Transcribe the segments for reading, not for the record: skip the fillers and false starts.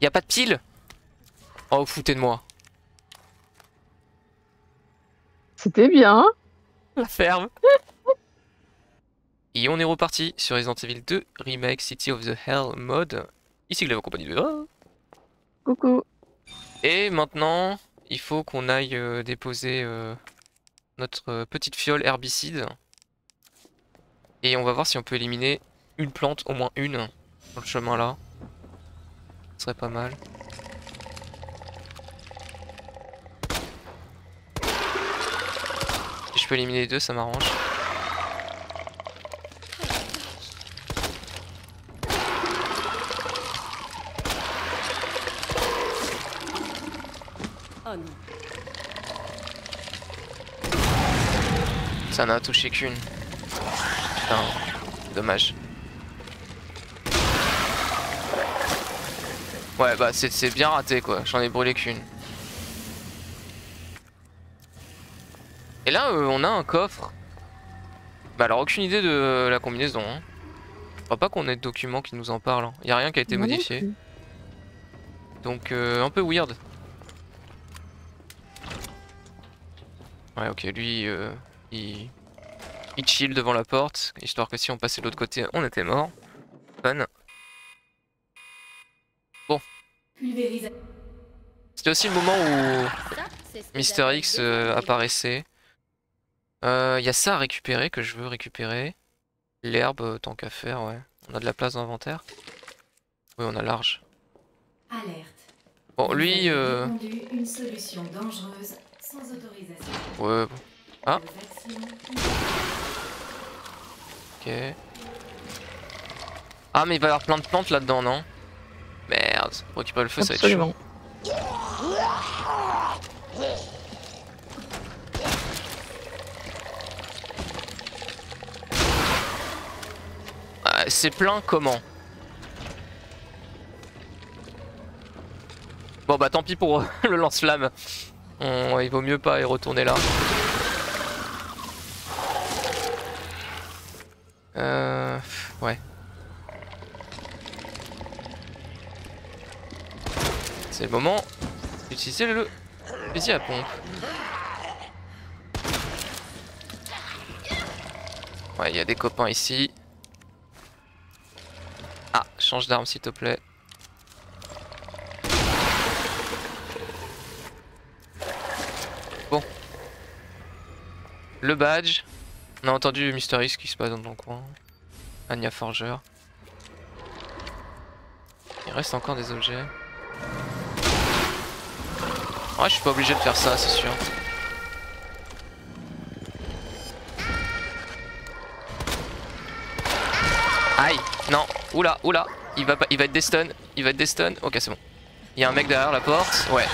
Y a pas de pile? Oh, foutez de moi. C'était bien. La ferme. Et on est reparti sur Resident Evil 2 Remake City of the Hell mode. Ici Glaive en compagnie de... Oh. Coucou. Et maintenant, il faut qu'on aille déposer notre petite fiole herbicide. Et on va voir si on peut éliminer une plante, au moins une, dans le chemin là. Ce serait pas mal. Si je peux éliminer les deux, ça m'arrange. Oh non. Ça n'a touché qu'une. Putain, dommage. Ouais, bah c'est bien raté quoi, j'en ai brûlé qu'une. Et là, on a un coffre. Bah alors, aucune idée de la combinaison. Hein. Je crois pas qu'on ait de documents qui nous en parlent. Hein. Y a rien qui a été Moi non modifié. plus. Donc, un peu weird. Ouais, ok, lui, il chill devant la porte, histoire que si on passait de l'autre côté, on était mort. Fun. Bon. C'était aussi le moment où Ça, c'est ce que Mister j'appelle X désamorcer. apparaissait. Y a ça à récupérer que je veux récupérer. L'herbe, tant qu'à faire, ouais. On a de la place dans l'inventaire. Oui, on a large. Alerte. Bon, lui, Vous avez répandu une solution dangereuse sans autorisation. ouais, bon. Ah. Vos actions... Ok. Ah, mais il va y avoir plein de plantes là-dedans, non? Merde, pour récupérer le feu, ça va être chaud. Absolument. C'est plein comment? Bon bah tant pis pour le lance-flamme. Il vaut mieux pas y retourner là. Ouais. C'est le moment d'utiliser le fusil à pompe. Ouais, il y a des copains ici. Ah, change d'arme s'il te plaît. Bon. Le badge. On a entendu Mister X qui se passe dans le coin. Anya Forger. Il reste encore des objets. Ouais, je suis pas obligé de faire ça, c'est sûr. Aïe, non, oula, oula, il va être destun, il va être destun. Ok, c'est bon. Il y a un mec derrière la porte, ouais.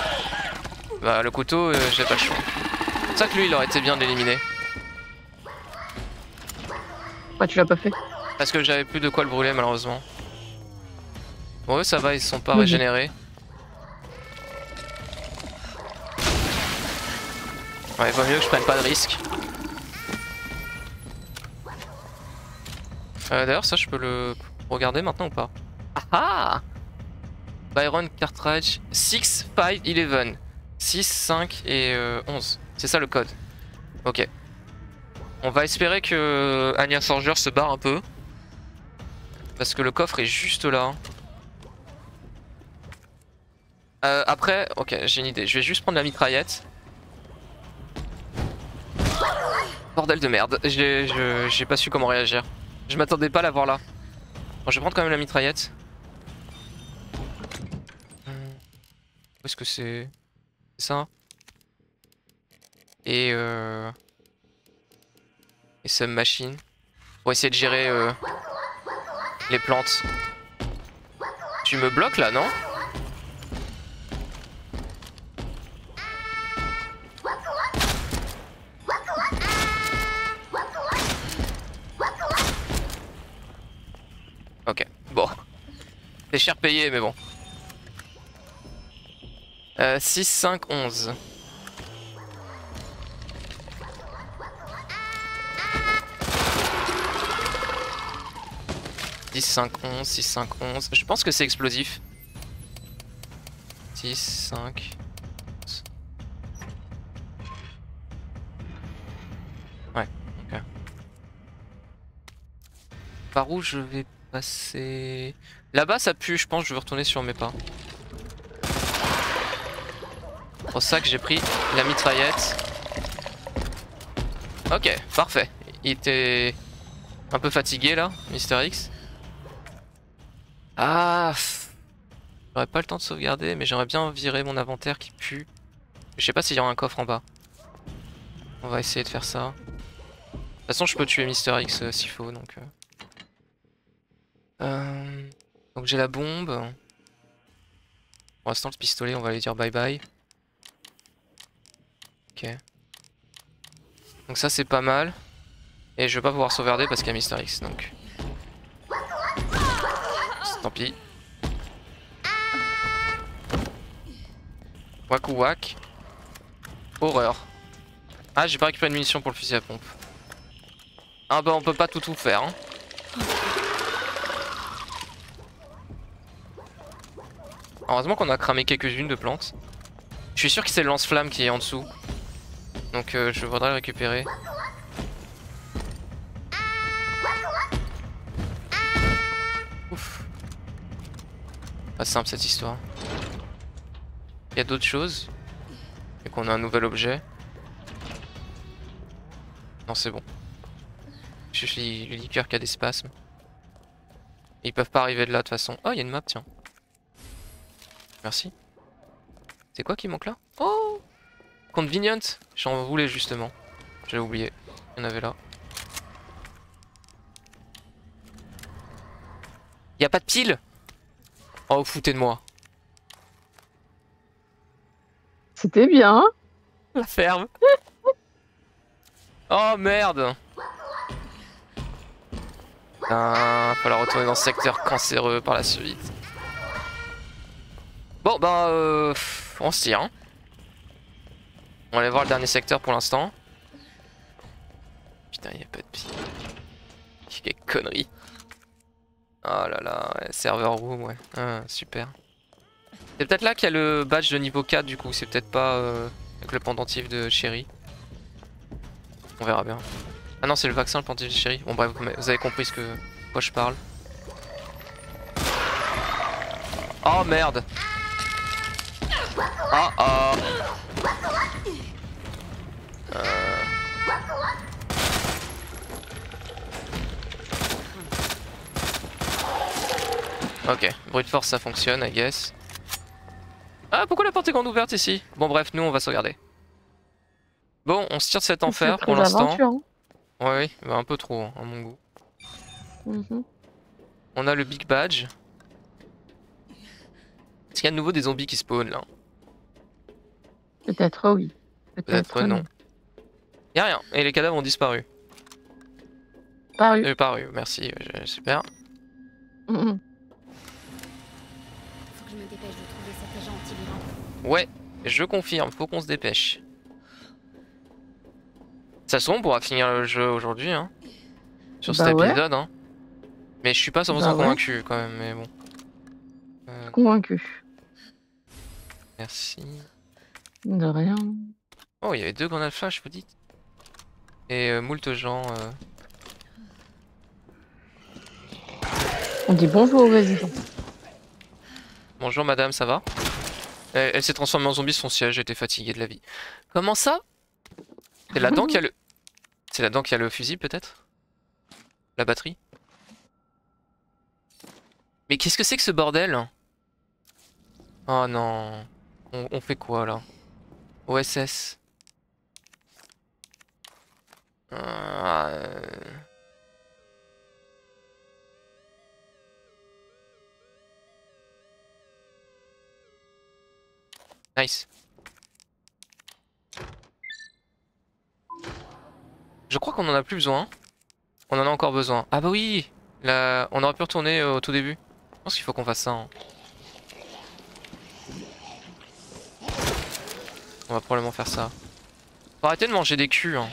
Bah le couteau, j'ai pas le choix. C'est ça que lui, il aurait été bien de l'éliminer. Pourquoi tu l'as pas fait? Parce que j'avais plus de quoi le brûler malheureusement. Bon eux ça va, ils se sont pas Oui. régénérés. Ouais, vaut mieux que je prenne pas de risque. D'ailleurs ça je peux le regarder maintenant ou pas? Ah ah! Byron Cartridge 6, 5, 11. 6, 5 et 11. C'est ça le code. Ok. On va espérer que Anya Forger se barre un peu. Parce que le coffre est juste là. Après, ok, j'ai une idée. Je vais juste prendre la mitraillette. Bordel de merde. J'ai pas su comment réagir. Je m'attendais pas à la voir là. Bon, je vais prendre quand même la mitraillette. Où est-ce que c'est? C'est ça? Et some machine. Pour essayer de gérer les plantes. Tu me bloques là, non? Ok, bon. C'est cher payé, mais bon. 6, 5, 11. 6, 5, 11, 6, 5, 11. Je pense que c'est explosif. 10, 5. Ouais, ok. Par où je vais passer? Là-bas ça pue, je pense que je vais retourner sur mes pas. C'est pour ça que j'ai pris la mitraillette. Ok, parfait. Il était un peu fatigué là, Mister X. Ah, j'aurais pas le temps de sauvegarder, mais j'aimerais bien virer mon inventaire qui pue. Je sais pas s'il y aura un coffre en bas. On va essayer de faire ça. De toute façon, je peux tuer Mister X s'il faut, donc... Donc j'ai la bombe. Pour l'instant, le pistolet, on va aller dire bye bye. Ok. Donc ça, c'est pas mal. Et je vais pas pouvoir sauvegarder parce qu'il y a Mister X, donc... Tant pis. Wack ou wack. Horreur. Ah, j'ai pas récupéré de munitions pour le fusil à pompe. Ah bah on peut pas tout faire hein. Heureusement qu'on a cramé quelques-unes de plantes. Je suis sûr que c'est le lance-flamme qui est en dessous. Donc je voudrais le récupérer. Ouf. Pas simple cette histoire. Il y a d'autres choses. Et qu'on a un nouvel objet. Non c'est bon. Je suis le liqueur qui a des spasmes. Ils peuvent pas arriver de là de toute façon. Oh il y a une map tiens. Merci. C'est quoi qui manque là? Oh Convenient. J'en voulais justement. J'avais oublié. Il y en avait là. Y a pas de pile? Oh foutez de moi. C'était bien. La ferme. Oh merde. Ah, falloir retourner dans ce secteur cancéreux par la suite. Bon bah on se tire hein. On va aller voir le dernier secteur pour l'instant. Putain y'a pas de pile. Quelle connerie. Oh là là, ouais, serveur room ouais. Ah, super. C'est peut-être là qu'il y a le badge de niveau 4 du coup, c'est peut-être pas avec le pendentif de Chéri. On verra bien. Ah non c'est le vaccin le pendentif de Chéri. Bon bref vous avez compris quoi je parle. Oh merde. Ah ah. Ok, bruit de force ça fonctionne I guess. Ah pourquoi la porte est grande ouverte ici? Bon bref nous on va sauvegarder. Bon on se tire de cet enfer pour l'instant. Hein. Ouais oui, un peu trop hein, à mon goût. Mm-hmm. On a le big badge. Est-ce qu'il y a de nouveau des zombies qui spawnent là? Peut-être oui. Peut-être non. Y'a rien, et les cadavres ont disparu. Paru. Merci, super. Mm-hmm. Faut que je me dépêche de trouver cet agent antivirant. Ouais, je confirme, faut qu'on se dépêche. Ça se trouve, on pourra finir le jeu aujourd'hui, hein. Sur cet épisode, hein. Mais je suis pas 100% convaincu quand même, mais bon. Convaincu. Merci. De rien. Oh, il y avait 2 grenades flash, vous dites. Et moult gens. On dit bonjour aux résidents. Bonjour madame, ça va? Elle s'est transformée en zombie, son siège était fatigué de la vie. Comment ça? C'est là-dedans qu'il y a le... C'est là-dedans qu'il y a le fusil peut-être? La batterie? Mais qu'est-ce que c'est que ce bordel? Oh non. On fait quoi là? OSS. Nice. Je crois qu'on en a plus besoin. On en a encore besoin. Ah bah oui là, on aurait pu retourner au tout début. Je pense qu'il faut qu'on fasse ça. Hein. On va probablement faire ça. Faut arrêter de manger des culs. Hein.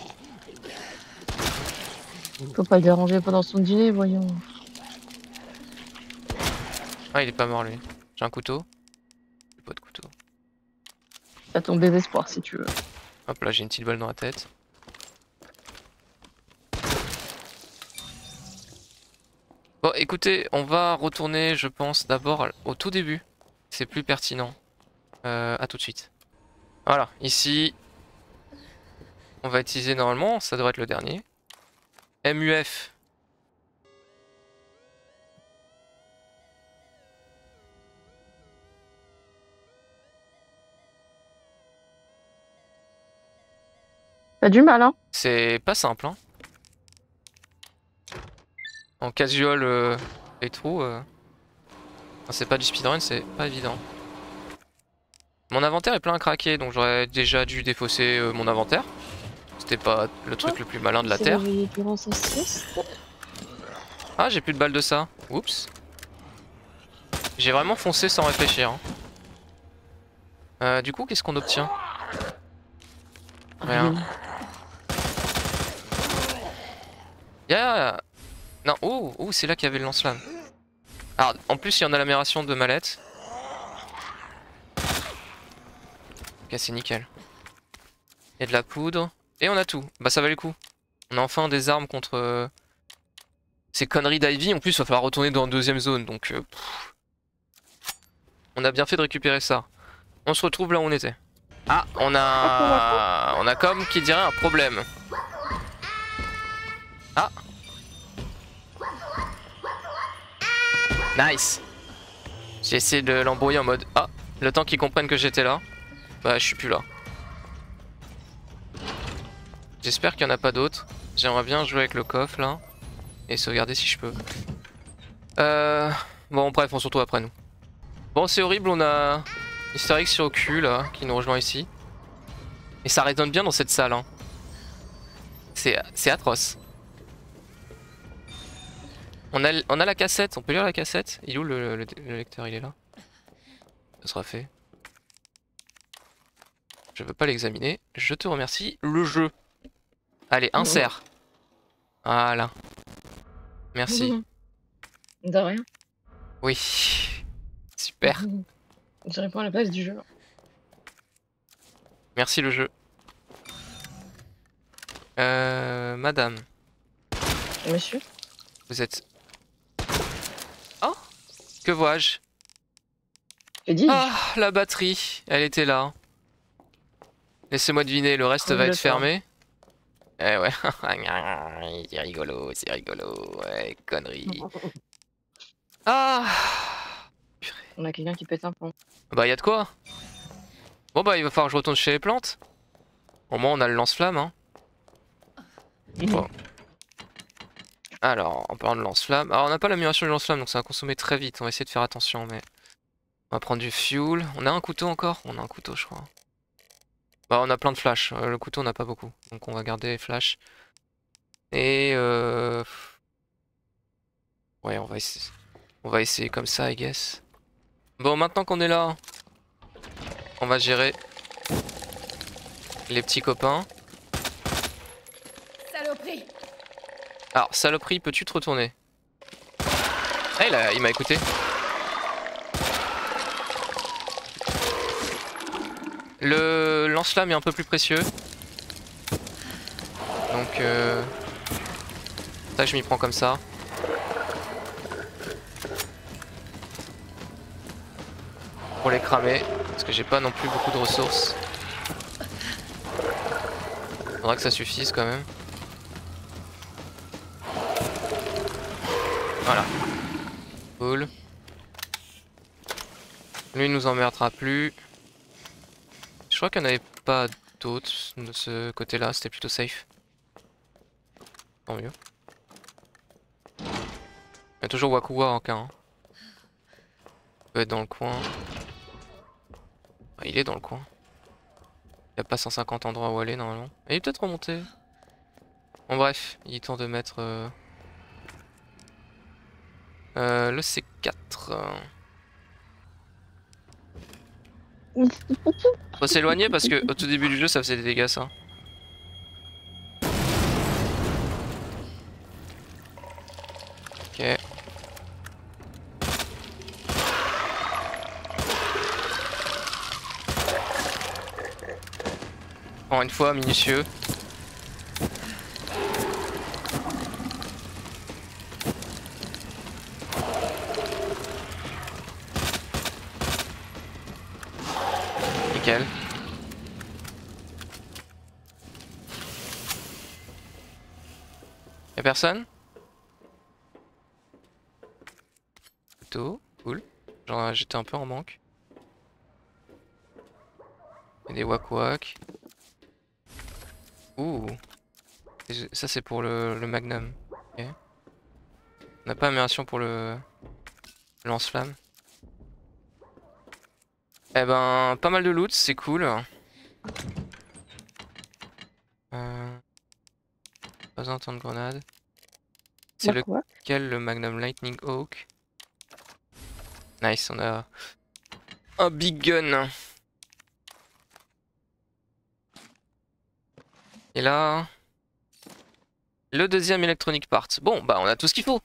Faut pas le déranger pendant son dîner, voyons. Ah il est pas mort lui. J'ai un couteau. J'ai pas de couteau. T'as ton désespoir si tu veux. Hop là, j'ai une petite balle dans la tête. Bon, écoutez, on va retourner, je pense, d'abord au tout début. C'est plus pertinent. À tout de suite. Voilà, ici, on va utiliser normalement, ça devrait être le dernier. MUF. T'as du mal, hein? C'est pas simple, hein. En casual et tout, c'est pas du speedrun, c'est pas évident. Mon inventaire est plein à craquer, donc j'aurais déjà dû défausser mon inventaire. C'était pas le truc le plus malin de la terre. Durant sa sieste. Ah, j'ai plus de balles de ça. Oups. J'ai vraiment foncé sans réfléchir. Hein. Du coup, qu'est-ce qu'on obtient? Rien. Non, oh, c'est là qu'il y avait le lance-flamme. Alors, en plus, il y en a l'amélioration de mallette. Ok, c'est nickel. Il y a de la poudre. Et on a tout. Bah, ça valait le coup. On a enfin des armes contre ces conneries d'Ivy. En plus, il va falloir retourner dans la deuxième zone. Donc, on a bien fait de récupérer ça. On se retrouve là où on était. Ah, on a comme qui dirait un problème. Ah. Nice. J'ai essayé de l'embrouiller en mode ah, le temps qu'ils comprennent que j'étais là. Bah je suis plus là. J'espère qu'il n'y en a pas d'autres. J'aimerais bien jouer avec le coffre là. Et sauvegarder si je peux. Bon bref, on se retrouve après nous. Bon c'est horrible, on a Historix sur Q là, qui nous rejoint ici. Et ça résonne bien dans cette salle hein. C'est atroce. On a la cassette, on peut lire la cassette. Il est où le lecteur? Il est là. Ça sera fait. Je veux pas l'examiner. Je te remercie. Le jeu. Allez, insère. Voilà. Merci. De rien. Oui. Super. Je réponds à la place du jeu. Merci le jeu. Madame. Monsieur. Vous êtes... Oh, que vois-je? Que dis-je? Ah, la batterie. Elle était là. Laissez-moi deviner, le reste va être fermé. Eh ouais. C'est rigolo, c'est rigolo. Ouais, connerie. Ah. On a quelqu'un qui pète un plomb. Bah y'a de quoi. Bon bah il va falloir que je retourne chez les plantes. Au moins on a le lance-flamme hein. Bon. Alors en parlant de lance-flamme. Alors on n'a pas l'amélioration du lance-flamme donc ça va consommer très vite. On va essayer de faire attention mais... On va prendre du fuel. On a un couteau encore? On a un couteau je crois. Bah on a plein de flash. Le couteau on n'a pas beaucoup. Donc on va garder les flashs. Et ouais on va essayer. On va essayer comme ça I guess. Bon maintenant qu'on est là. On va gérer les petits copains. Saloperie. Alors, saloperie, peux-tu te retourner? Ah, il m'a écouté. Le lance-flamme est un peu plus précieux. Donc, ça, je m'y prends comme ça. Pour les cramer. Parce que j'ai pas non plus beaucoup de ressources. Faudra que ça suffise quand même. Voilà. Cool. Lui il nous emmerdera plus. Je crois qu'il n'y en avait pas d'autres de ce côté là, c'était plutôt safe. Tant mieux. Il y a toujours Wakuwa en cas. Hein. Il peut être dans le coin. Ah, il est dans le coin. Il n'y a pas 150 endroits où aller normalement. Et il est peut-être remonté. Bon bref, il est temps de mettre le C4. Faut s'éloigner parce que au tout début du jeu ça faisait des dégâts ça. Ok. Encore une fois, minutieux. Nickel. Y'a personne? Plutôt cool. Genre j'étais un peu en manque. Y'a des wak-wak. Ouh. Et ça c'est pour le magnum. Okay. On n'a pas amélioration pour le lance-flamme. Eh ben, pas mal de loot, c'est cool. Pas besoin de grenade. C'est lequel le Magnum Lightning Hawk? Nice, on a un big gun. Et là, le deuxième Electronic Part. Bon, bah on a tout ce qu'il faut.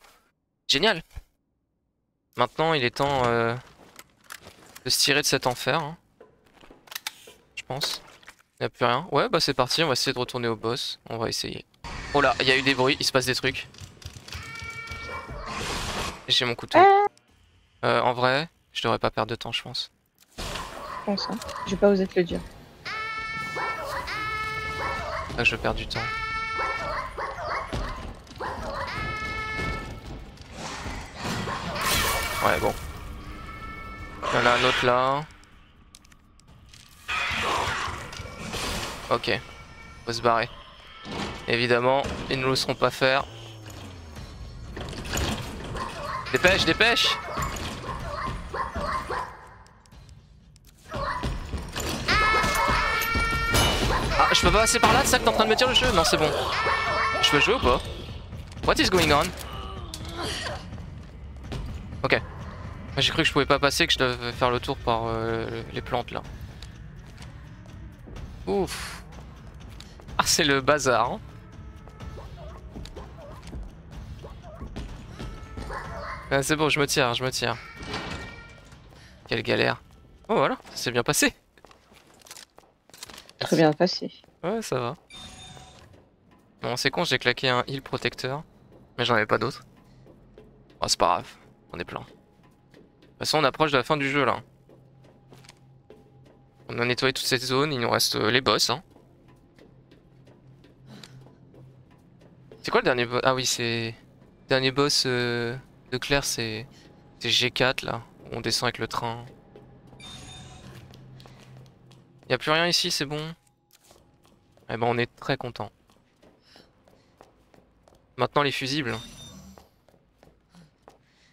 Génial. Maintenant, il est temps de se tirer de cet enfer. Hein. Je pense. Il n'y a plus rien. Ouais, bah c'est parti, on va essayer de retourner au boss. On va essayer. Oh là, il y a eu des bruits, il se passe des trucs. J'ai mon couteau. En vrai, je devrais pas perdre de temps, je pense. Je pense, hein. J'ai pas osé te le dire. Là, je perds du temps. Ouais, bon. Il y en a un autre là. Ok. Faut se barrer. Évidemment, ils ne nous laisseront pas faire. Dépêche, dépêche! Ah, je peux pas passer par là, c'est ça que t'es en train de me dire le jeu? Non, c'est bon. Je peux jouer ou pas? What is going on? Ok. J'ai cru que je pouvais pas passer, que je devais faire le tour par les plantes là. Ouf. Ah, c'est le bazar. Hein. Ah, c'est bon, je me tire, je me tire. Quelle galère. Oh voilà, ça s'est bien passé. Très bien passé. Ouais, ça va. Bon, c'est con, j'ai claqué un heal protecteur. Mais j'en avais pas d'autres. Oh, c'est pas grave, on est plein. De toute façon, on approche de la fin du jeu là. On a nettoyé toute cette zone, il nous reste les boss. Hein. C'est quoi le dernier boss? Ah oui, c'est... Le dernier boss de Claire, c'est G4 là. On descend avec le train. Y'a plus rien ici, c'est bon. Eh ben on est très content. Maintenant les fusibles.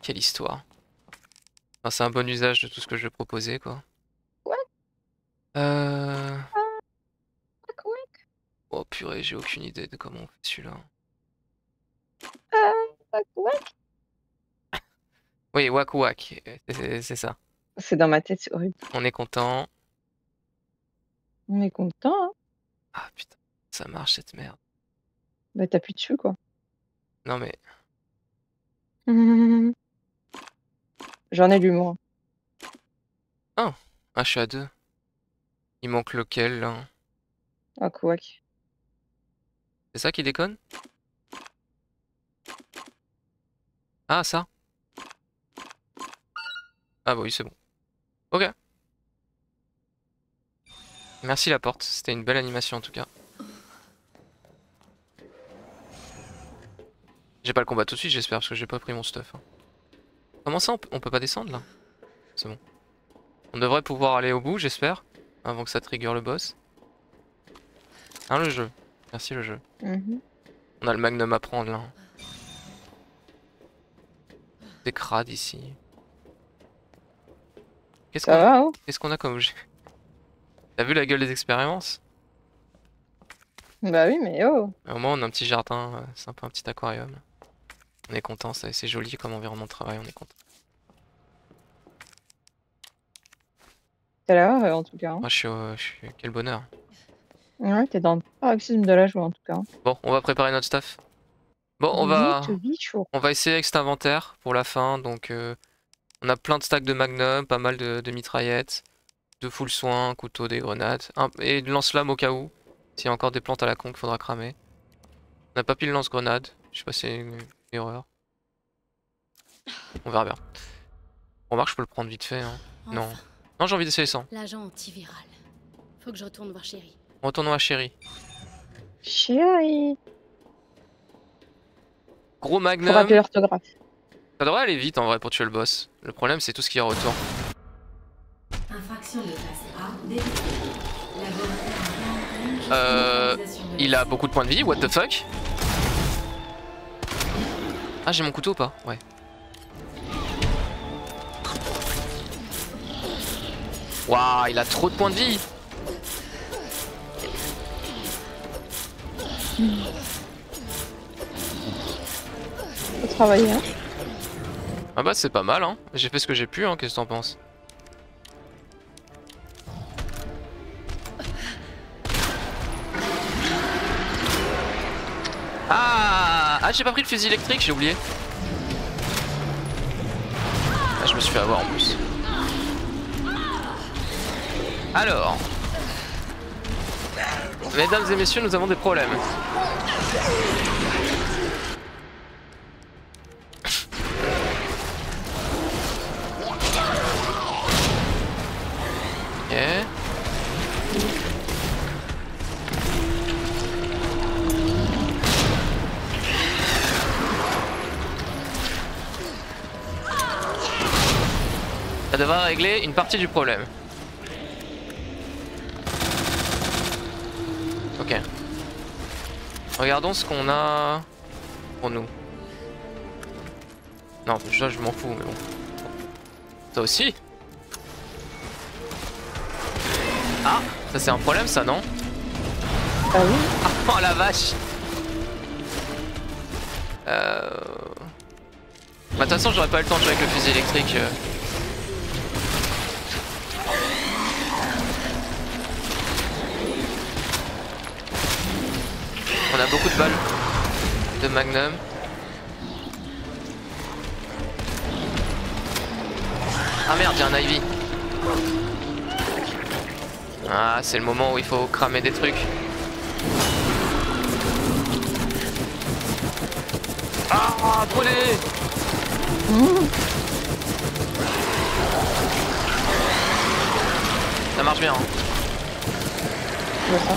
Quelle histoire. Enfin, c'est un bon usage de tout ce que je vais proposer quoi. What? Oh purée, j'ai aucune idée de comment on fait celui-là. Oui, wak wak, c'est ça. C'est dans ma tête, c'est horrible. On est content. On est content, hein. Ah putain, ça marche cette merde. Bah t'appuies dessus, quoi. Non mais... J'en ai l'humour. Oh, ah je suis à 2. Il manque lequel là? Ah, quoi. C'est ça qui déconne? Ah ça? Ah bah oui c'est bon. Ok. Merci la porte, c'était une belle animation en tout cas. J'ai pas le combat tout de suite j'espère parce que j'ai pas pris mon stuff. Hein. Comment ça on peut pas descendre là? C'est bon. On devrait pouvoir aller au bout j'espère. Avant que ça trigger le boss. Hein le jeu. Merci le jeu. On a le magnum à prendre là. Des crades ici. Qu'est-ce qu'on a comme objet? T'as vu la gueule des expériences? Bah oui, mais oh! Au moins on a un petit jardin sympa, un petit aquarium. On est content, c'est joli comme environnement de travail, on est content. T'as l'air en tout cas. Hein. Moi je suis... Quel bonheur. Ouais, t'es dans le paroxysme de la joie en tout cas. Bon, on va préparer notre stuff. Bon, on va essayer avec cet inventaire pour la fin. Donc, on a plein de stacks de magnum, pas mal de mitraillettes, de full soins, couteau, des grenades, et de lance-flamme au cas où. S'il y a encore des plantes à la con qu'il faudra cramer. On n'a pas pile lance-grenade. Je sais pas si c'est une erreur. On verra bien. Remarque, je peux le prendre vite fait. Hein. Non. Enfin, Non, j'ai envie d'essayer ça. l'agent antiviral. Faut que je retourne voir Chérie. Retournons à Chérie. Chérie. Gros Faut magnum. rappeler l'orthographe. Ça devrait aller vite en vrai pour tuer le boss. Le problème, c'est tout ce qui est retour. Infraction de classe A détectée. Laboratoire en quarantaine, localisation de Il a beaucoup de points de vie, what the fuck? Ah, j'ai mon couteau ou pas? Ouais. Waouh, il a trop de points de vie. Faut travailler, hein. Ah bah c'est pas mal hein. J'ai fait ce que j'ai pu hein, qu'est-ce que t'en penses? Ah, j'ai pas pris le fusil électrique, j'ai oublié. Ah, je me suis fait avoir en plus. Alors, mesdames et messieurs, nous avons des problèmes. Ok. Ça devrait régler une partie du problème. Ok. Regardons ce qu'on a pour nous. Non, déjà je m'en fous, mais bon. Ça aussi. Ah, ça c'est un problème ça, non? Ah oui. Oh la vache. Bah de toute façon j'aurais pas eu le temps de jouer avec le fusil électrique. On a beaucoup de balles de magnum. Ah merde, j'ai un Ivy. Ah, c'est le moment où il faut cramer des trucs. Ah, brûlé. Ça marche bien. Hein. Je vois ça.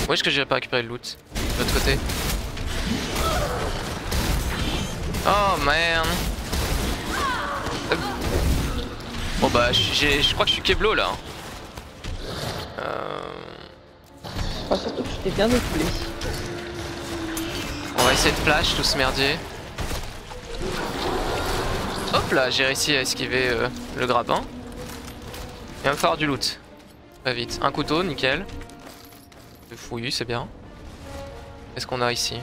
Où est-ce que j'ai pas récupéré le loot? De l'autre côté. Oh man. Bon bah je crois que je suis Keblo là. Je crois surtout que je t'ai bien découlé. On va essayer de flash tout ce merdier. Hop là, j'ai réussi à esquiver le grappin. Il va me falloir du loot. Pas vite. Un couteau, nickel. Le fouillis, c'est bien. Qu'est-ce qu'on a ici?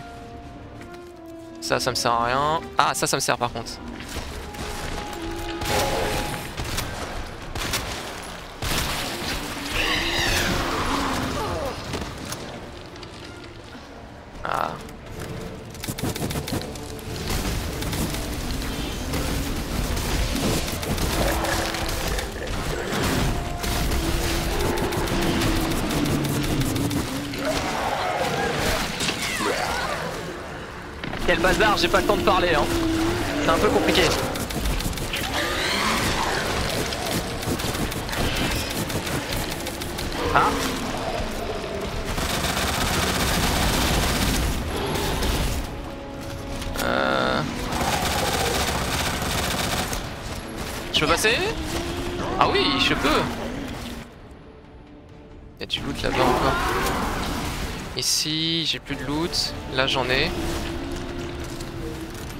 Ça me sert à rien. Ah, ça me sert par contre. Ah. Quel bazar, j'ai pas le temps de parler hein. C'est un peu compliqué. Ah. Je peux passer? Ah oui, je peux. Il y a du loot là-bas encore. Ici, j'ai plus de loot. Là, j'en ai.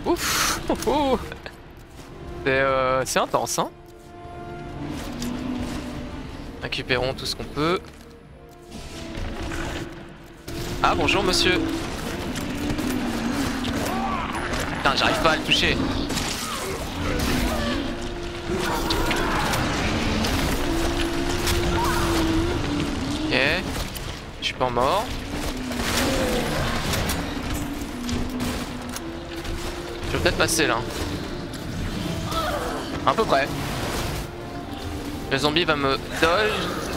Ouf. C'est intense, hein. Récupérons tout ce qu'on peut. Ah, bonjour, monsieur. Putain, j'arrive pas à le toucher. Ok. Je suis pas mort. Je vais peut-être passer là. À peu près. Le zombie va me dodge.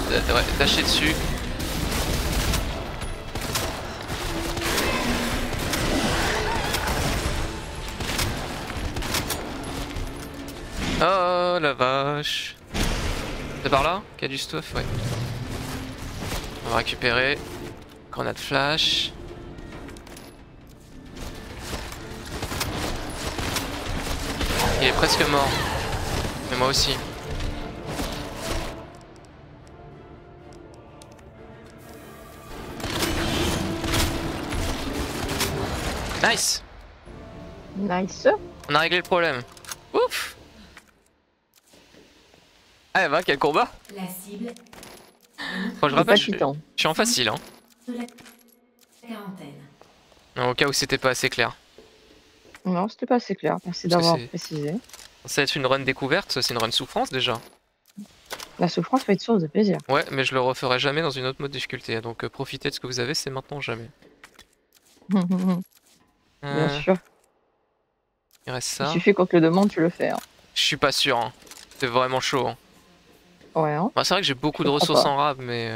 Ouais, dasher dessus. Oh la vache. C'est par là qu'il y a du stuff, ouais. On va récupérer. Grenade flash. Il est presque mort. Mais moi aussi. Nice. Nice. On a réglé le problème. Ouf. Ah bah quel combat. La cible Bon, je rappelle, je Palpitant. suis en facile hein. de la quarantaine. Au cas où c'était pas assez clair. Non, c'était pas assez clair. Merci Parce que d'avoir c'est- précisé. Ça va être une run découverte, c'est une run souffrance déjà. La souffrance peut être source de plaisir. Ouais, mais je le referai jamais dans une autre mode difficulté. Donc profitez de ce que vous avez, c'est maintenant ou jamais. Bien Euh, sûr. il reste Il ça. suffit qu'on te le demande, tu le fais. Hein. Je suis pas sûr. Hein. C'est vraiment chaud. Hein. Ouais, hein. Bah, c'est vrai que j'ai beaucoup Je de comprends ressources pas. en rab, mais.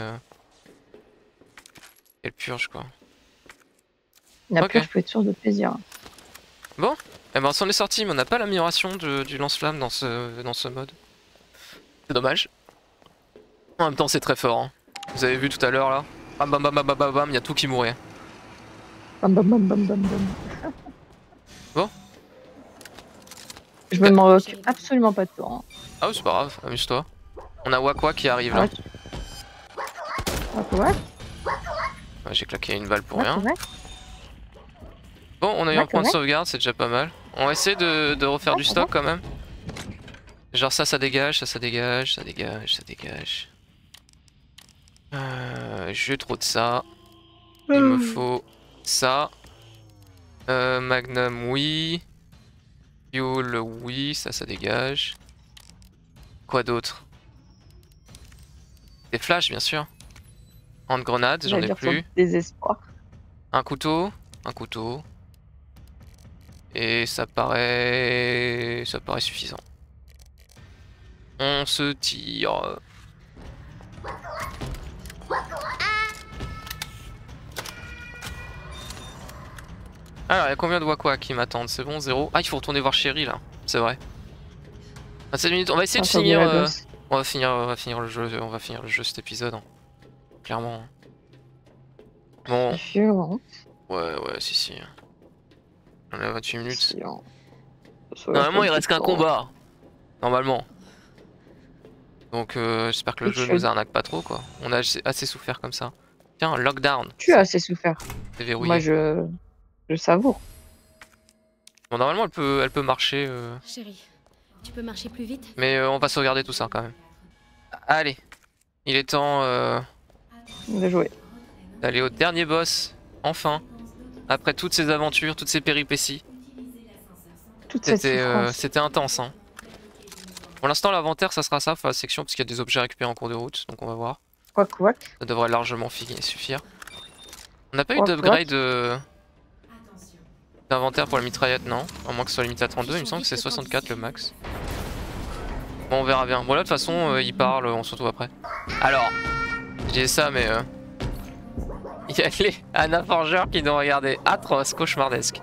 Quelle purge quoi. La Ok. purge peut être source de plaisir. Eh ben, on s'en est sorti, mais on n'a pas l'amélioration du lance-flamme dans ce mode. C'est dommage. En même temps, c'est très fort. Hein. Vous avez vu tout à l'heure là. Bam bam bam bam bam bam bam, il y a tout qui mourait. Bam bam bam bam bam bam. Bon. Je me moque absolument pas de toi. Hein. Ah, c'est pas grave, amuse-toi. On a Wakwa qui arrive là. Ouais. Ouais, j'ai claqué une balle pour rien. Ouais. Bon, on a eu un point de Ouais. sauvegarde, c'est déjà pas mal. On va essayer de refaire Ouais, du ça stock quand même. Genre ça dégage, ça dégage, ça dégage, ça dégage. J'ai trop de ça. Il me faut ça. Magnum, oui. Fuel, oui, ça dégage. Quoi d'autre? Des flashs, bien sûr. En grenade, j'en ai plus. Désespoir. Un couteau, un couteau. Et ça paraît suffisant. On se tire. Alors, il y a combien de Wakwa qui m'attendent? C'est bon, 0. Ah, il faut retourner voir Chéri là, c'est vrai. 27 minutes, on va essayer de finir. On va finir le jeu cet épisode. Hein. Clairement. Bon, Violent. ouais, si. On a 28 minutes. Silent. Normalement, il reste qu'un combat. Normalement. Donc, j'espère que le jeu nous arnaque pas trop, quoi. On a assez souffert comme ça. Tiens, lockdown. Tu as assez souffert. C'est verrouillé. Moi, je savoure. Bon, normalement, elle peut marcher. Chérie, tu peux marcher plus vite? Mais on va sauvegarder tout ça quand même. Allez, il est temps De jouer. d'aller au dernier boss. Enfin. Après toutes ces aventures, toutes ces péripéties. Toute cette souffrance. C'était intense. Hein. Pour l'instant, l'inventaire, ça sera ça, enfin, la section, parce qu'il y a des objets récupérés en cours de route. Donc on va voir. Quoi. Ça devrait largement suffire. On n'a pas eu Quack, d'upgrade d'inventaire pour la mitraillette, non? À moins que ce soit limité à 32, il me semble que c'est 64 le max. Bon, on verra bien. Bon, là, de toute façon, il parle, on se retrouve après. Alors, je dis ça, mais il y a les Anna Forger qui nous regarder. Atroce, cauchemardesque.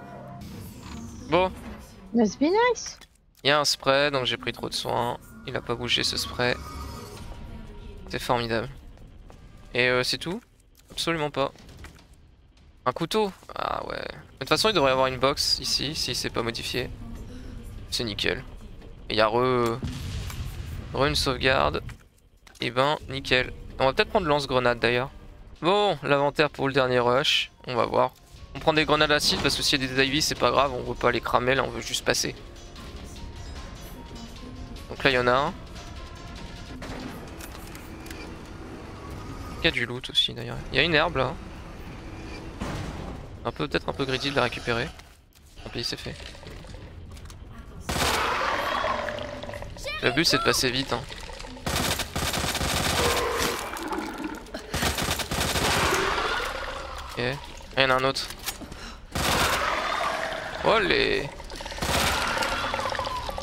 Bon, Must be nice. il y a un spray, donc j'ai pris trop de soins. Il a pas bougé ce spray. C'est formidable. Et c'est tout? Absolument pas. Un couteau? Ah ouais. De toute façon, il devrait y avoir une box ici, si c'est pas modifié. C'est nickel. Et il y a une sauvegarde. Et ben, nickel. On va peut-être prendre le lance-grenade d'ailleurs. Bon, l'inventaire pour le dernier rush. On va voir. On prend des grenades acides parce que s'il y a des Ivy, c'est pas grave, on veut pas les cramer, là on veut juste passer. Donc là, il y en a un. Il y a du loot aussi d'ailleurs. Il y a une herbe là. Peut-être un peu greedy de la récupérer. Tant pis, c'est fait. Le but c'est de passer vite. Hein. Il y en a un autre. Olé.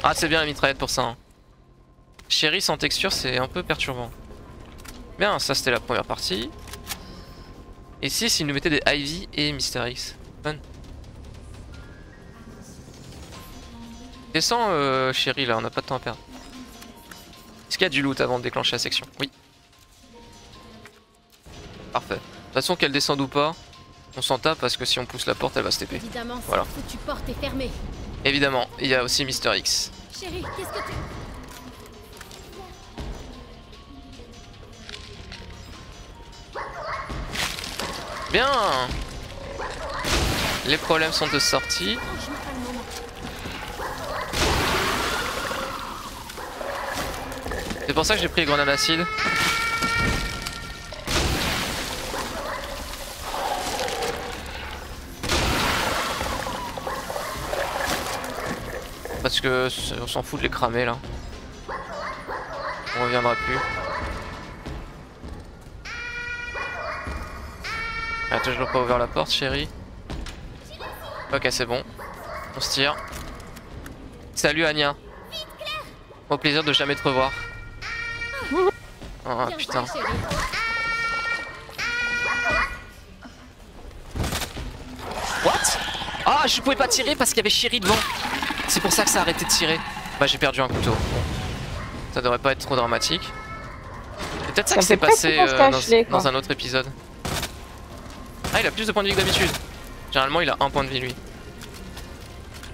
Ah c'est bien la mitraillette pour ça. Hein. Chéri sans texture c'est un peu perturbant. Bien, ça c'était la première partie. Et si s'il nous mettait des Ivy et Mister X. Fun. Descends chéri là, on n'a pas de temps à perdre. Est-ce qu'il y a du loot avant de déclencher la section? Oui. Parfait. De toute façon qu'elle descende ou pas, on s'en tape parce que si on pousse la porte elle va se TP. Évidemment, voilà. cette foutue porte est fermée. Évidemment, il y a aussi Mister X. Chérie, qu'est-ce que tu... Bien. Les problèmes sont de sortie. Franchement, pas le moment. C'est pour ça que j'ai pris les grenades acide. Parce que on s'en fout de les cramer là. On reviendra plus. Ah, toujours pas ouvert la porte, chérie. Ok, c'est bon. On se tire. Salut Anya. Au plaisir de jamais te revoir. Oh Bien putain. joué, chérie. What? Ah, je pouvais pas tirer parce qu'il y avait chérie devant. C'est pour ça que ça a arrêté de tirer. Bah, j'ai perdu un couteau. Ça devrait pas être trop dramatique. C'est peut-être ça qui s'est passé dans un autre épisode. Ah, il a plus de points de vie que d'habitude. Généralement, il a un point de vie lui.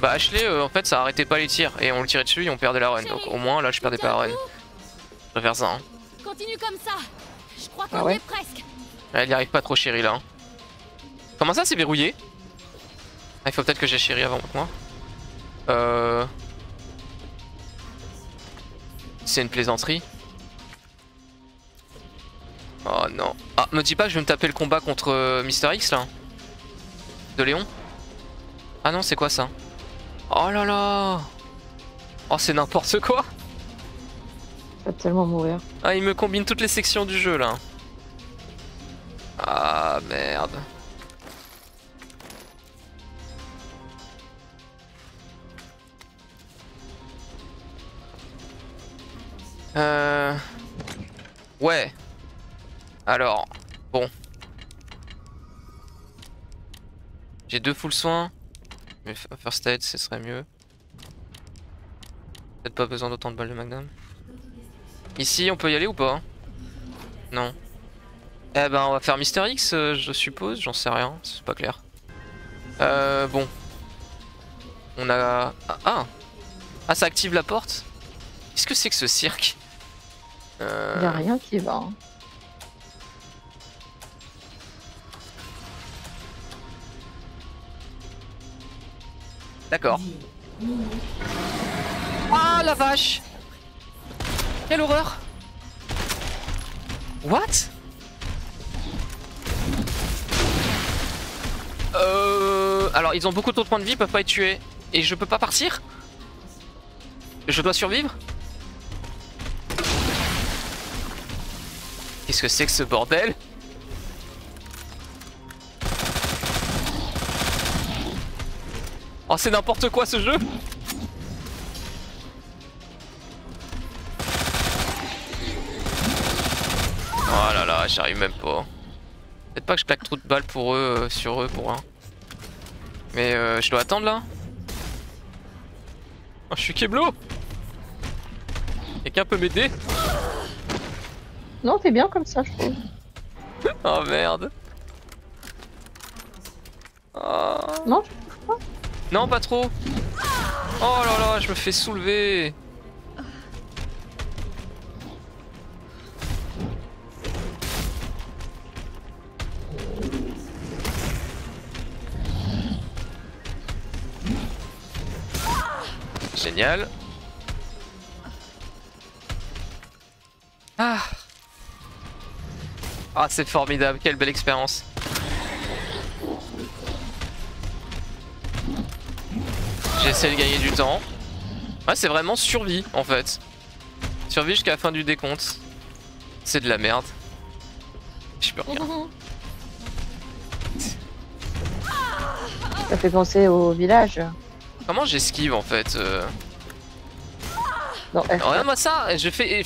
Bah, Ashley, en fait, ça arrêtait pas les tirs. Et on le tirait dessus et on perdait la run. Donc, au moins, là, je perdais pas la run. Je préfère ça. Hein. Continue comme ça. Je crois qu'on Ah ouais. y est presque. Elle y arrive pas trop, chérie, là. Hein. Comment ça, c'est verrouillé? Ah, il faut peut-être que j'ai chérie avant moi. C'est une plaisanterie. Oh non. Ah, me dis pas que je vais me taper le combat contre Mister X là. De Léon. Ah non, c'est quoi ça? Oh là là. Oh, c'est n'importe quoi. Ça va tellement mourir. Ah, il me combine toutes les sections du jeu là. Ah merde. Ouais. Alors, bon. J'ai 2 full soins. Mais first aid, ce serait mieux. Peut-être pas besoin d'autant de balles de Magnum. Ici, on peut y aller ou pas? Non. Eh ben, on va faire Mister X, je suppose. J'en sais rien, c'est pas clair. Bon. On a... Ah! Ah, ça active la porte? Qu'est-ce que c'est que ce cirque? Il y a rien qui va. Hein. D'accord. Ah la vache! Quelle horreur! What? Alors ils ont beaucoup trop de points de vie, ils peuvent pas être tués. Et je peux pas partir? Je dois survivre? Qu'est-ce que c'est que ce bordel? Oh, c'est n'importe quoi ce jeu! Oh là là, j'arrive même pas. Peut-être pas que je claque trop de balles pour eux, sur eux pour un. Mais je dois attendre là? Oh, je suis Keblo! Quelqu'un peut m'aider? Non, t'es bien comme ça, je trouve. Oh merde! Oh. Non, tu touches pas. Non, pas trop! Oh là là, je me fais soulever! Génial! Ah! Ah, c'est formidable, quelle belle expérience! J'essaie de gagner du temps. Ouais, c'est vraiment survie en fait. Survie jusqu'à la fin du décompte. C'est de la merde. Je peux rien. Ça fait penser au village. Comment j'esquive en fait Non, Regarde-moi ça, je fais.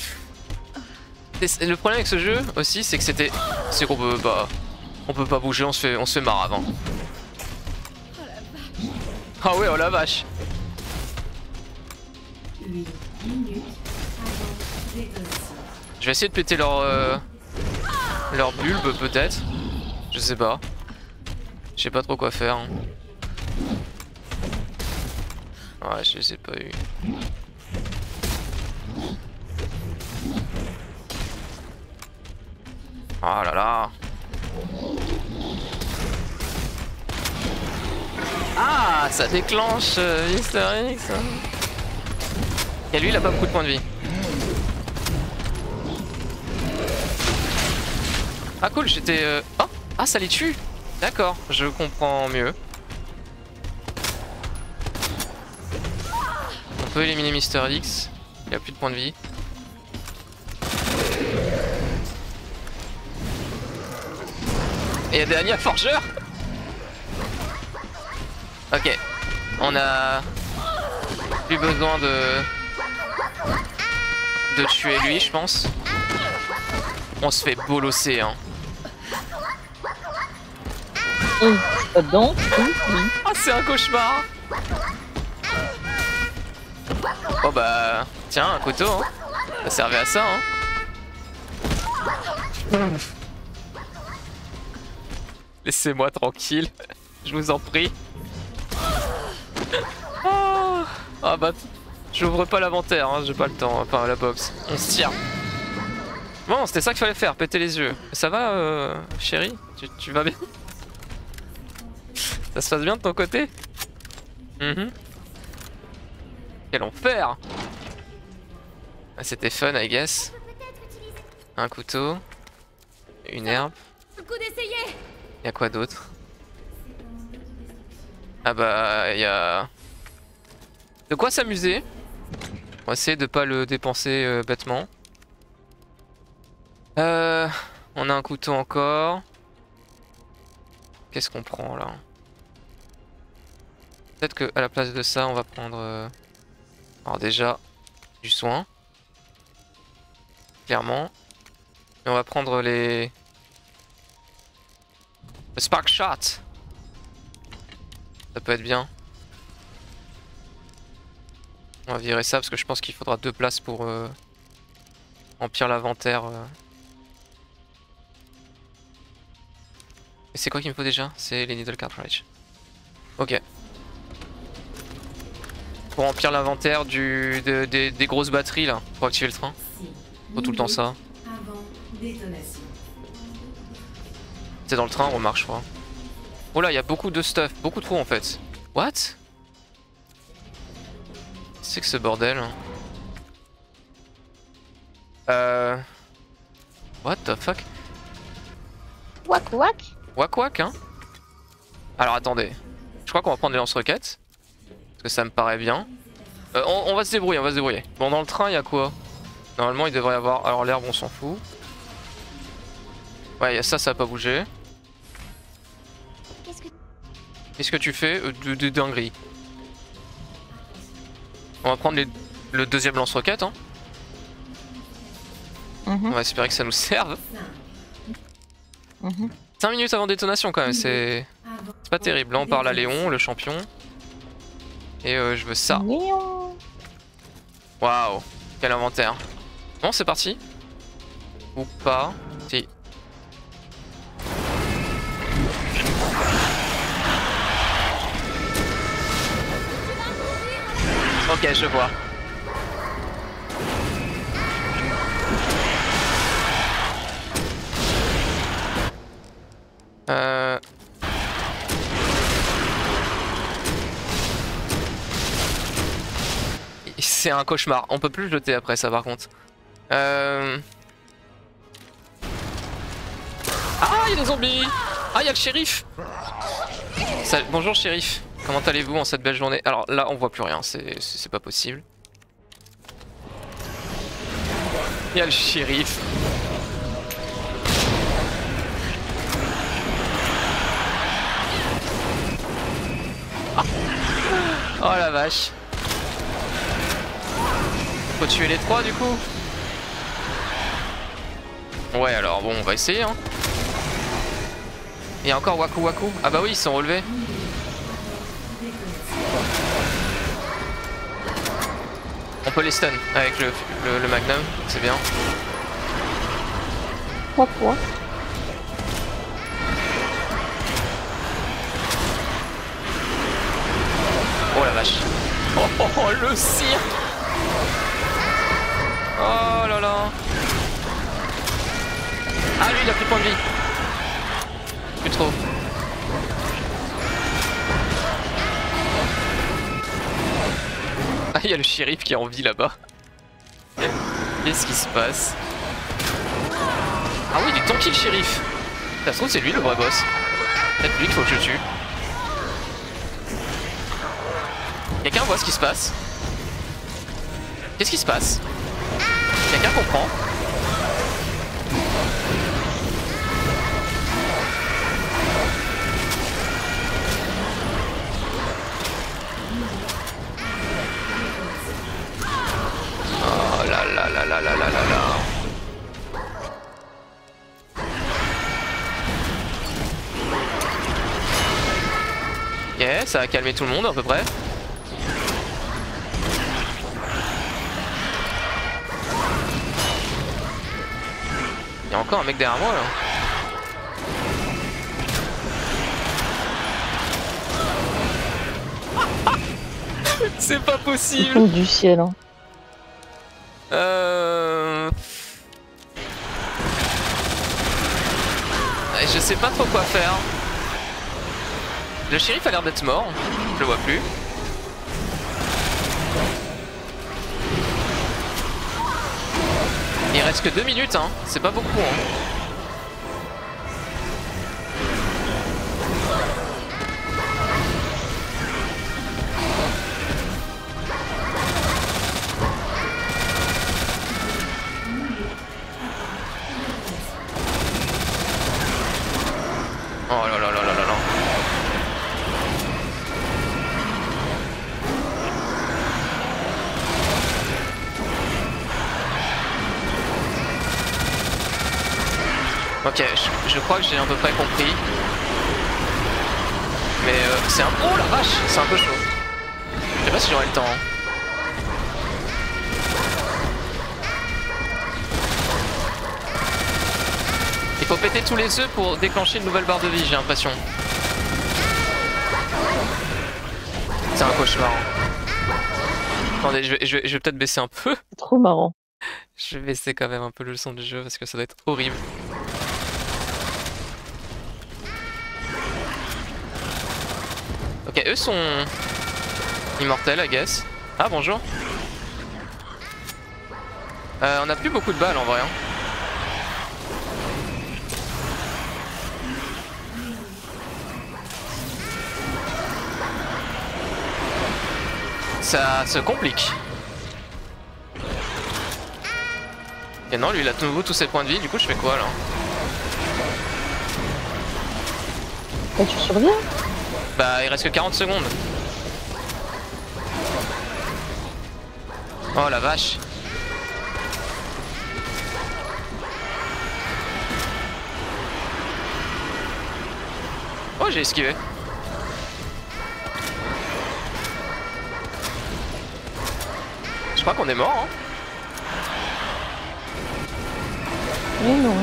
Le problème avec ce jeu aussi, c'est que c'est qu'on peut pas, on peut pas bouger, on se fait marre avant. Ah ouais, oh la vache. 8 minutes avant détonation. Je vais essayer de péter leur bulbe peut-être. Je sais pas. Je sais pas trop quoi faire. Hein. Ouais, je les ai pas eu. Oh là là. Ah, ça déclenche Mister X. Et lui, il a pas beaucoup de points de vie. Ah cool, j'étais... Oh, ah, ça les tue. D'accord, je comprends mieux. On peut éliminer Mister X. Il a plus de points de vie. Et il y a des Anya Forgeur. Ok, on a plus besoin de tuer lui, je pense. On se fait bolosser, hein. Pas dedans. Ah, c'est un cauchemar. Oh bah, tiens, un couteau, hein. Ça servait à ça, hein. Laissez-moi tranquille, je vous en prie. Oh, ah bah, j'ouvre pas l'inventaire, hein, j'ai pas le temps, enfin la box. On se tire. Bon, c'était ça qu'il fallait faire, péter les yeux. Ça va, chérie? Tu vas bien? Ça se passe bien de ton côté? Quel enfer! Ah, c'était fun, I guess. Un couteau. Une herbe. Un coup d'essayer. Y'a quoi d'autre? Ah bah, y'a... De quoi s'amuser. On va essayer de pas le dépenser bêtement. On a un couteau encore. Qu'est-ce qu'on prend là? Peut-être que à la place de ça, on va prendre... Alors déjà, du soin. Clairement. Et on va prendre les... Le Spark Shot. Ça peut être bien. On va virer ça parce que je pense qu'il faudra 2 places pour remplir l'inventaire. Et c'est quoi qu'il me faut déjà? C'est les Needle Cartridge. Ok. Pour remplir l'inventaire des grosses batteries là, pour activer le train. Faut tout le temps ça. Avant détonation. C'est dans le train, on remarque je crois. Oh là, il y a beaucoup de stuff, beaucoup trop en fait. What? C'est que ce bordel. What the fuck? Wack wack. Wack wack hein? Alors attendez. Je crois qu'on va prendre les lance-roquettes. Parce que ça me paraît bien. On va se débrouiller, on va se débrouiller. Bon, dans le train, il y a quoi? Normalement, il devrait y avoir... Alors l'herbe, on s'en fout. Ouais, il y a ça, ça va pas bouger. Qu'est-ce que tu fais? De dinguerie. On va prendre le deuxième lance-roquette, hein. On va espérer que ça nous serve. 5 minutes avant détonation quand même, c'est pas terrible. Là on parle à Léon, le champion. Et je veux ça. Waouh, quel inventaire. Bon, c'est parti. Ou pas. Si. Ok, je vois. C'est un cauchemar. On peut plus le jeter après ça par contre. Ah, il y a des zombies. Ah, il y a le shérif. Bonjour shérif. Comment allez-vous en cette belle journée? Alors là, on voit plus rien. C'est pas possible. Il y a le shérif. Oh la vache. Faut tuer les 3 du coup. Ouais alors bon on va essayer hein. Il y a encore Waku Waku. Ah bah oui ils sont relevés. On peut les stun avec le Magnum, c'est bien. 3 points. Oh la vache. Oh, oh, oh le cirque. Oh là là. Ah lui il a plus de points de vie. Plus trop. Ah il y a le shérif qui est en vie là-bas. Qu'est-ce qui se passe? Ah oui du tanky le shérif. Ça se trouve c'est lui le vrai boss. Peut-être lui qu'il faut que je tue. Quelqu'un voit ce qui se passe? Qu'est-ce qui se passe? Quelqu'un comprend? Oh là là là là là là là là. Ok, ça a calmé tout le monde à peu près. Il y a encore un mec derrière moi là. C'est pas Il possible. tombe du ciel. Hein. Je sais pas trop quoi faire. Le shérif a l'air d'être mort. Je le vois plus. Il reste que 2 minutes hein. C'est pas beaucoup hein. Oh là là là là là là. Ok, je crois que j'ai à peu près compris. Mais c'est un... Oh la vache, c'est un peu chaud. Je sais pas si j'aurai le temps. Hein. Il faut péter tous les œufs pour déclencher une nouvelle barre de vie, j'ai l'impression. C'est un cauchemar. Attendez, je vais peut-être baisser un peu. C'est trop marrant. Je vais baisser quand même un peu le son du jeu parce que ça doit être horrible. Ok, eux sont immortels, I guess. Ah, bonjour. On a plus beaucoup de balles en vrai. Hein. Ça se complique. Et non, lui il a de nouveau tous ses points de vie, du coup je fais quoi là? Là, tu surviens? Bah il reste que 40 secondes. Oh la vache. Oh j'ai esquivé. Je crois qu'on est mort hein. Mais non.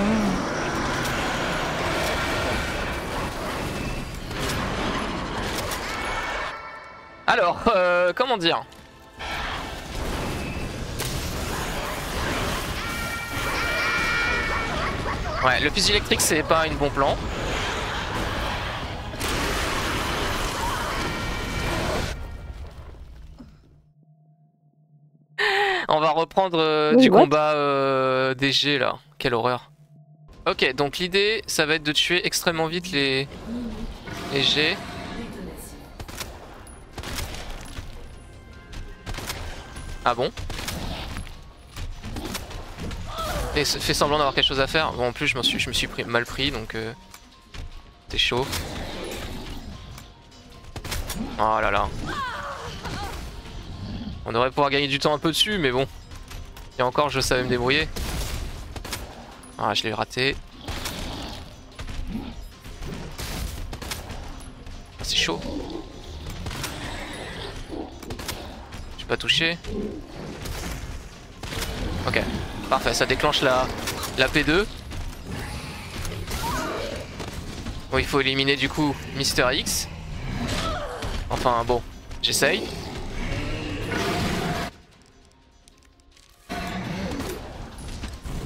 Alors, comment dire? Ouais, le fusil électrique c'est pas un bon plan. On va reprendre Oui, du what? combat des G là. Quelle horreur. Ok, donc l'idée ça va être de tuer extrêmement vite les G. Ah bon? Et fait semblant d'avoir quelque chose à faire. Bon en plus je me suis mal pris donc c'est chaud. Oh là là. On devrait pouvoir gagner du temps un peu dessus, mais bon. Et encore, je savais me débrouiller. Ah, je l'ai raté. Ah, c'est chaud. Je peux pas toucher. Ok, parfait, ça déclenche la P2. Bon, il faut éliminer du coup Mister X. Enfin bon, j'essaye.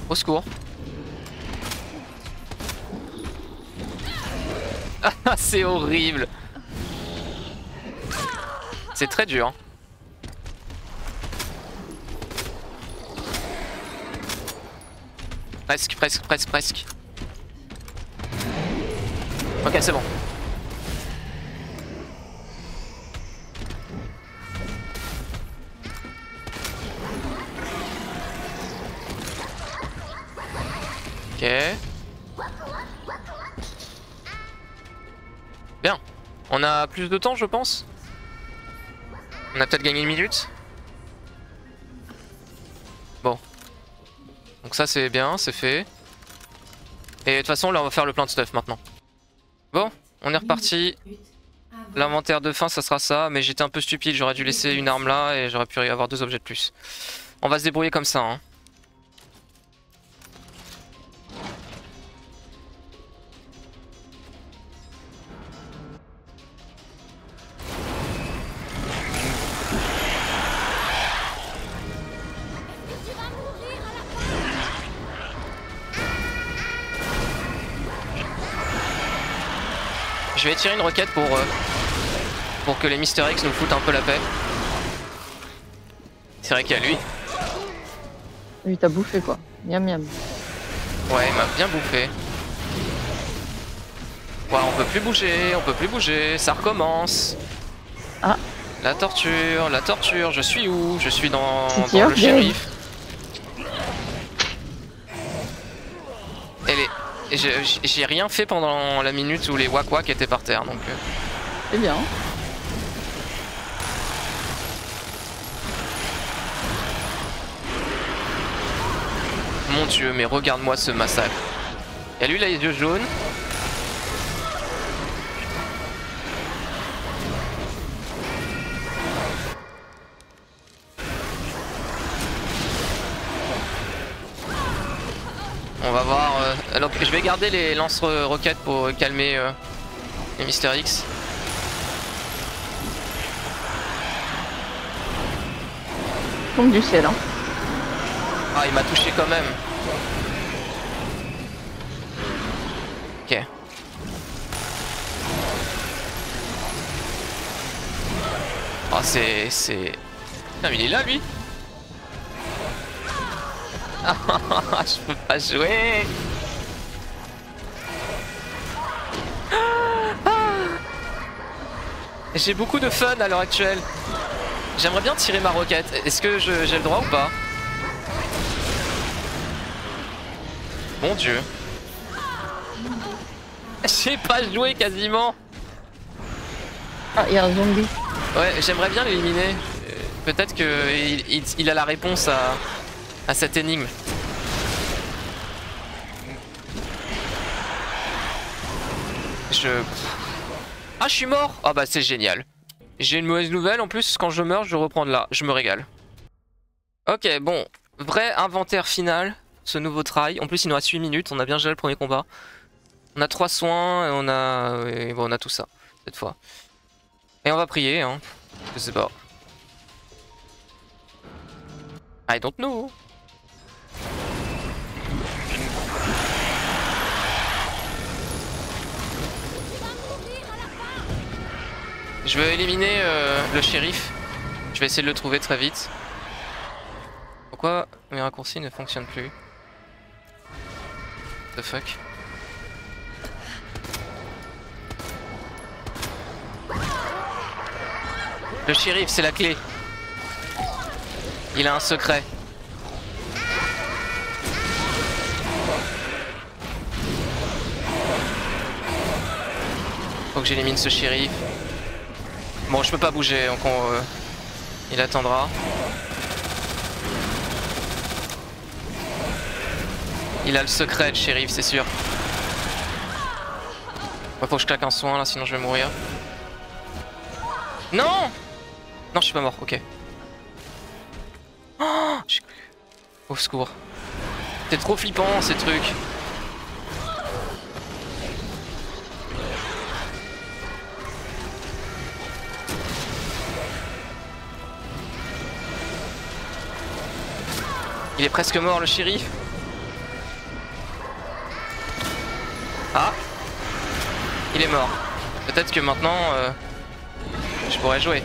Au secours. Ah, c'est horrible. C'est très dur. Hein. Presque. Ok, c'est bon. Ok. Bien. On a plus de temps, je pense. On a peut-être gagné une minute. Bon. Donc ça c'est bien, c'est fait. Et de toute façon là on va faire le plein de stuff maintenant. Bon, on est reparti. L'inventaire de fin ça sera ça, mais j'étais un peu stupide, j'aurais dû laisser une arme là et j'aurais pu avoir 2 objets de plus. On va se débrouiller comme ça hein. Je vais tirer une roquette pour que les Mister X nous foutent un peu la paix. C'est vrai qu'il y a lui. Lui t'a bouffé quoi. Miam miam. Ouais, il m'a bien bouffé. Ouais, on peut plus bouger, ça recommence. Ah. La torture, je suis où? Je suis dans Dur, le shérif. J'ai rien fait pendant la minute où les wak-wak étaient par terre, donc... C'est bien. Mon dieu, mais regarde-moi ce massacre. Et lui, il a les yeux jaunes. On va voir. Alors, je vais garder les lance-roquettes pour calmer les Mister X. Tombe du ciel, hein. Ah, il m'a touché quand même. Ok. Oh, c'est... Putain, mais il est là, lui. Je peux pas jouer. J'ai beaucoup de fun à l'heure actuelle. J'aimerais bien tirer ma roquette. Est-ce que j'ai le droit ou pas? Mon dieu. J'ai pas joué quasiment. Ah, il y a un zombie. Ouais, j'aimerais bien l'éliminer. Peut-être qu'il a la réponse à cette énigme. Ah, je suis mort. Ah bah c'est génial. J'ai une mauvaise nouvelle, en plus quand je meurs je reprends de là, je me régale. Ok, bon, vrai inventaire final, ce nouveau try. En plus il nous reste 8 minutes, on a bien géré le premier combat. On a 3 soins et bon, on a tout ça, cette fois. Et on va prier, hein, je sais pas. I don't know. Je vais éliminer le shérif. Je vais essayer de le trouver très vite. Pourquoi mes raccourcis ne fonctionnent plus? What the fuck? Le shérif, c'est la clé. Il a un secret. Faut que j'élimine ce shérif. Bon, je peux pas bouger, donc il attendra. Il a le secret, le shérif, c'est sûr. Faut que je claque un soin là, sinon je vais mourir. Non! Non, je suis pas mort, ok. Oh, au secours. C'est trop flippant ces trucs. Il est presque mort le shérif. Ah! Il est mort. Peut-être que maintenant je pourrais jouer.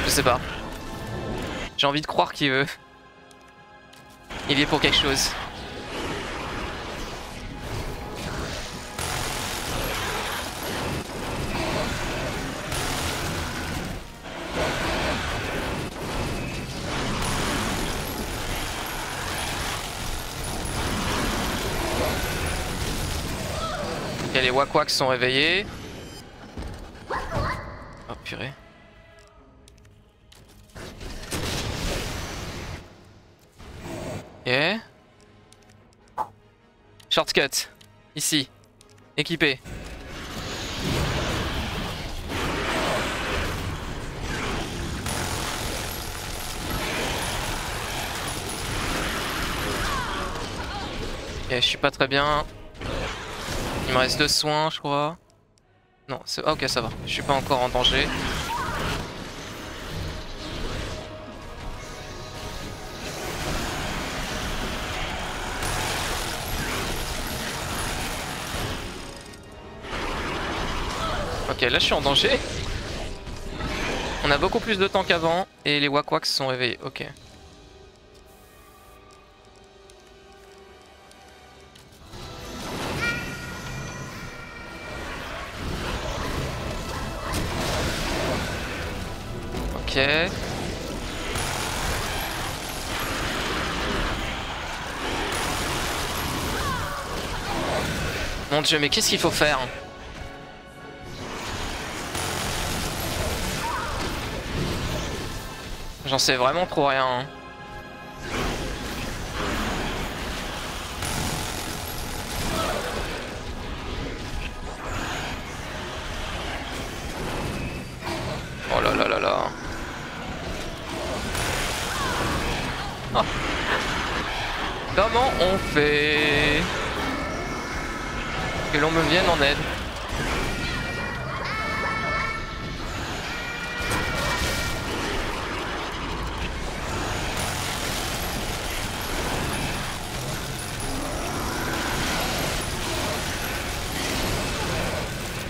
Je sais pas. J'ai envie de croire qu'il veut. Il est pour quelque chose. Ok, les Wakwaks sont réveillés. Oh purée. Ok. Shortcut. Ici. Équipé. Ok, je suis pas très bien. Il me reste 2 soins, je crois. Non, c'est... Ah, ok, ça va. Je suis pas encore en danger. Ok, là je suis en danger. On a beaucoup plus de temps qu'avant et les Wakwaks se sont réveillés. Ok. Ok. Mon dieu, mais qu'est-ce qu'il faut faire? J'en sais vraiment trop rien. Hein. Oh là là là là. Oh. Comment on fait que l'on me vienne en aide?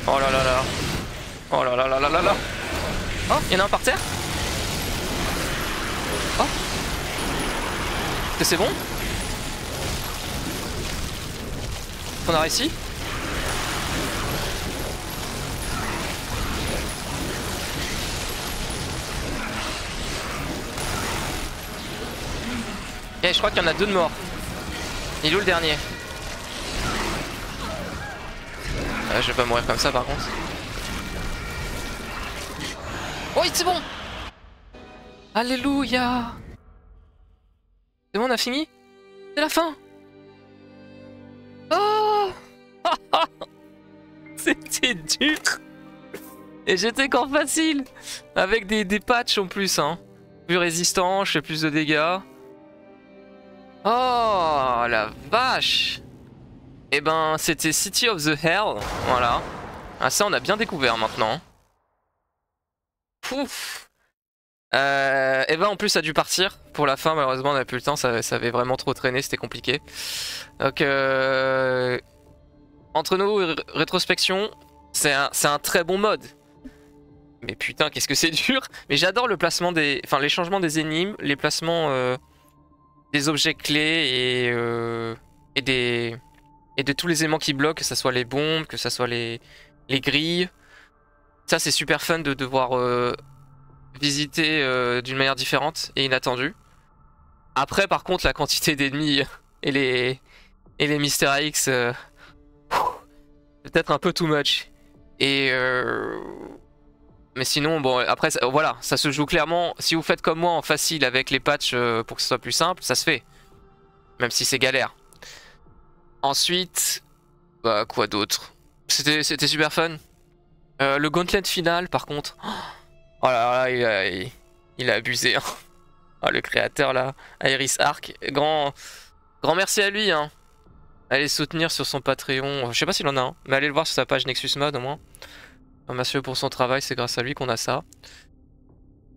Oh là là là. Oh là là là là là là. Oh, il y en a un par terre. Oh. C'est bon? On a réussi? Et je crois qu'il y en a 2 de morts. Il est où le dernier? Je vais pas mourir comme ça par contre. Oui, c'est bon! Alléluia! C'est bon, on a fini? C'est la fin! Oh! C'était dur! Et j'étais qu'en facile! Avec des patchs en plus, hein. Plus résistant, je fais plus de dégâts. Oh la vache! Et ben, c'était City of the Hell, voilà. Ah, ça, on a bien découvert maintenant. Pouf! Et ben en plus ça a dû partir pour la fin, malheureusement on n'a plus le temps, ça avait vraiment trop traîné, c'était compliqué. Donc entre nous, rétrospection, c'est un très bon mode. Mais putain qu'est-ce que c'est dur. Mais j'adore le placement des... Enfin les changements des énigmes, les placements des objets clés et de tous les éléments qui bloquent, que ce soit les bombes, que ce soit les grilles. Ça c'est super fun de devoir... visiter d'une manière différente et inattendue. Après par contre la quantité d'ennemis et et les Mister X, peut-être un peu too much. Et mais sinon, bon, après, voilà, ça se joue clairement. Si vous faites comme moi en facile avec les patchs pour que ce soit plus simple, ça se fait. Même si c'est galère. Ensuite, bah, quoi d'autre? C'était super fun. Le gauntlet final, par contre. Oh là là, il a abusé. Hein. Oh, le créateur là, Iris Arc. Grand merci à lui. Hein. Allez soutenir sur son Patreon. Je sais pas s'il en a un, mais allez le voir sur sa page Nexus Mod au moins. Merci pour son travail, c'est grâce à lui qu'on a ça.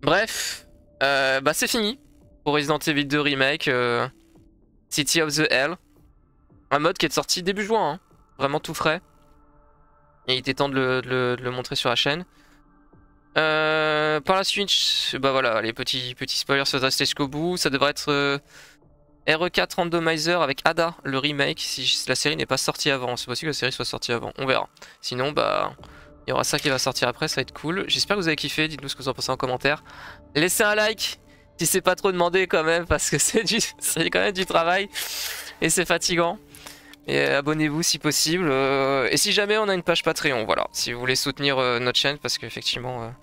Bref, bah c'est fini pour Resident Evil 2 Remake, City of the Hell. Un mode qui est sorti début juin, hein. Vraiment tout frais. Et il était temps de le montrer sur la chaîne. Par la suite, bah voilà, les petits spoilers se rester jusqu'au bout. Ça devrait être RE4 Randomizer avec Ada, le remake, si la série n'est pas sortie avant. C'est possible que la série soit sortie avant, on verra. Sinon, bah, il y aura ça qui va sortir après, ça va être cool. J'espère que vous avez kiffé, dites-nous ce que vous en pensez en commentaire. Laissez un like, si c'est pas trop demandé quand même, parce que c'est quand même du travail. Et c'est fatigant. Et abonnez-vous si possible. Et si jamais on a une page Patreon, voilà. Si vous voulez soutenir notre chaîne, parce qu'effectivement,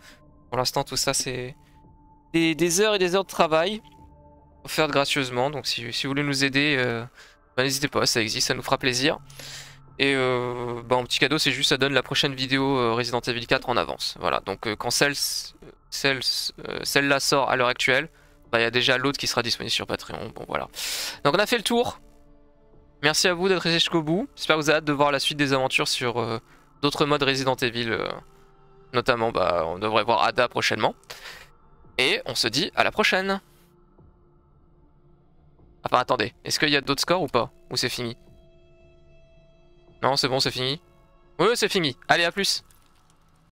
pour l'instant, tout ça, c'est des heures et des heures de travail. Offert gracieusement. Donc si vous voulez nous aider, bah, n'hésitez pas, ça existe, ça nous fera plaisir. Et bah, un petit cadeau, c'est juste ça donne la prochaine vidéo Resident Evil 4 en avance. Voilà, donc quand celle-là sort à l'heure actuelle, bah, il y a déjà l'autre qui sera disponible sur Patreon. Bon voilà. Donc on a fait le tour. Merci à vous d'être restés jusqu'au bout. J'espère que vous avez hâte de voir la suite des aventures sur d'autres modes Resident Evil. Notamment, bah, on devrait voir Ada prochainement. Et on se dit à la prochaine. Enfin, attendez, est-ce qu'il y a d'autres scores ou pas? Ou c'est fini? Non, c'est bon, c'est fini? Oui, c'est fini. Allez, à plus.